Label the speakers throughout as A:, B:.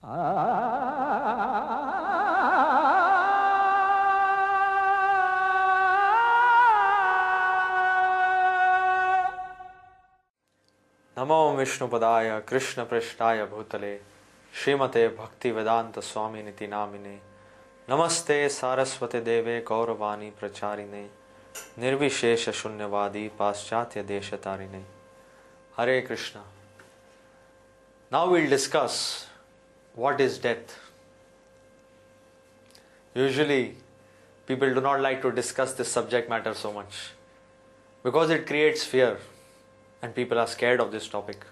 A: नमो विष्णुपदाय कृष्ण पृष्ठाय भूतले श्रीमते भक्ति वेदांत स्वामी निति नामिने नमस्ते सारस्वते देवे गौरवाणी प्रचारिणे निर्विशेष शून्यवादी पाश्चात्य देश तारिणे. Hare Krishna. Now we'll discuss what is death. Usually people do not like to discuss this subject matter so much because it creates fear and people are scared of this topic.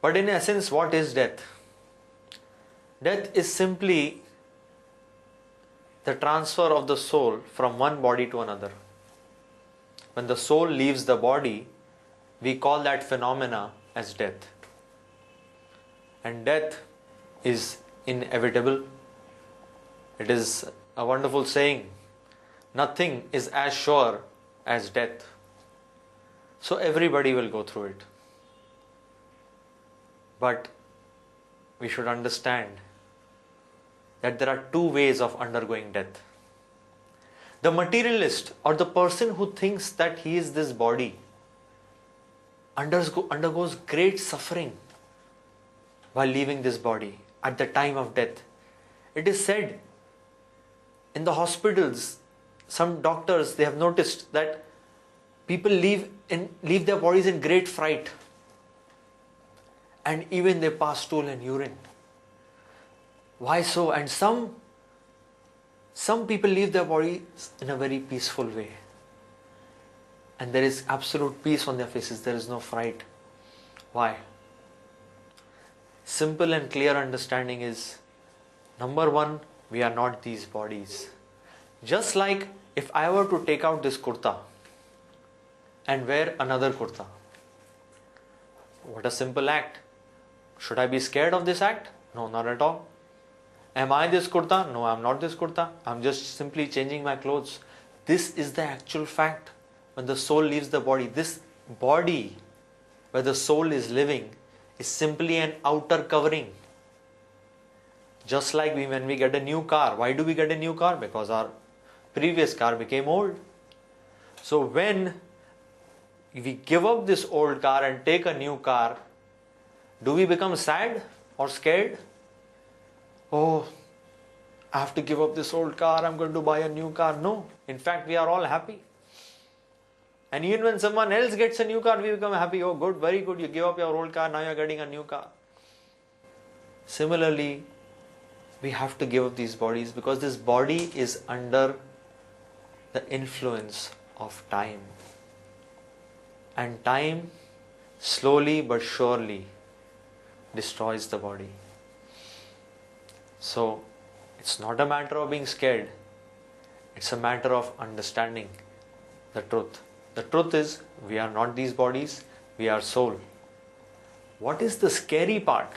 A: But in essence, what is death? Death is simply the transfer of the soul from one body to another. When the soul leaves the body, we call that phenomena as death. And death is inevitable. It is a wonderful saying. Nothing is as sure as death. So everybody will go through it. But we should understand that there are two ways of undergoing death. The materialist or the person who thinks that he is this body undergoes great suffering while leaving this body at the time of death. It is said in the hospitals, some doctors, they have noticed that people leave their bodies in great fright, and even they pass stool and urine. Why so? And some people leave their bodies in a very peaceful way, and there is absolute peace on their faces. There is no fright. Why? Simple and clear understanding is, number one, we are not these bodies. Just like if I were to take out this kurta and wear another kurta, what a simple act. Should I be scared of this act? No, not at all. Am I this kurta? No, I am not this kurta. I am just simply changing my clothes. This is the actual fact. When the soul leaves the body, this body where the soul is living is simply an outer covering. Just like when we get a new car. Why do we get a new car? Because our previous car became old. So when we give up this old car and take a new car, do we become sad or scared? Oh, I have to give up this old car, I'm going to buy a new car. No, in fact we are all happy. And even when someone else gets a new car, we become happy. Oh good, very good, you give up your old car, now you are getting a new car. Similarly, we have to give up these bodies because this body is under the influence of time. And time slowly but surely destroys the body. So it's not a matter of being scared. It's a matter of understanding the truth. The truth is, we are not these bodies, we are soul. What is the scary part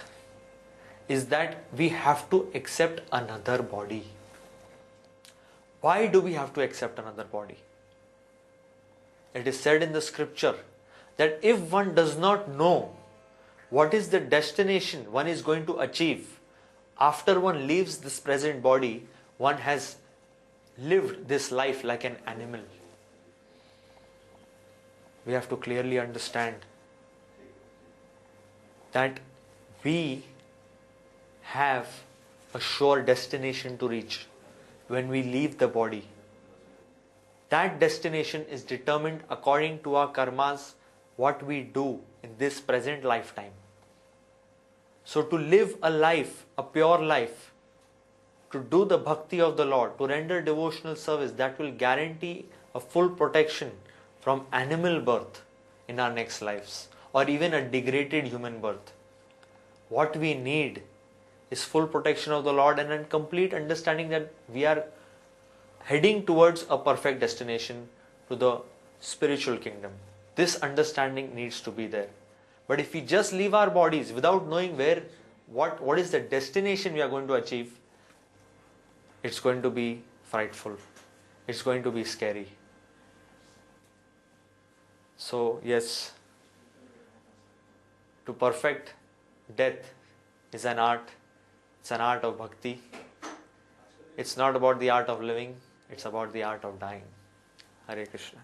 A: is that we have to accept another body. Why do we have to accept another body? It is said in the scripture that if one does not know what is the destination one is going to achieve after one leaves this present body, one has lived this life like an animal. We have to clearly understand that we have a sure destination to reach when we leave the body. That destination is determined according to our karmas, what we do in this present lifetime. So to live a life, a pure life, to do the bhakti of the Lord, to render devotional service, that will guarantee a full protection from animal birth in our next lives, or even a degraded human birth. What we need is full protection of the Lord and a complete understanding that we are heading towards a perfect destination to the spiritual kingdom. This understanding needs to be there. But if we just leave our bodies without knowing what is the destination we are going to achieve, it's going to be frightful. It's going to be scary. So yes, to perfect death is an art It's an art of bhakti. It's not about the art of living, it's about the art of dying. Hare Krishna.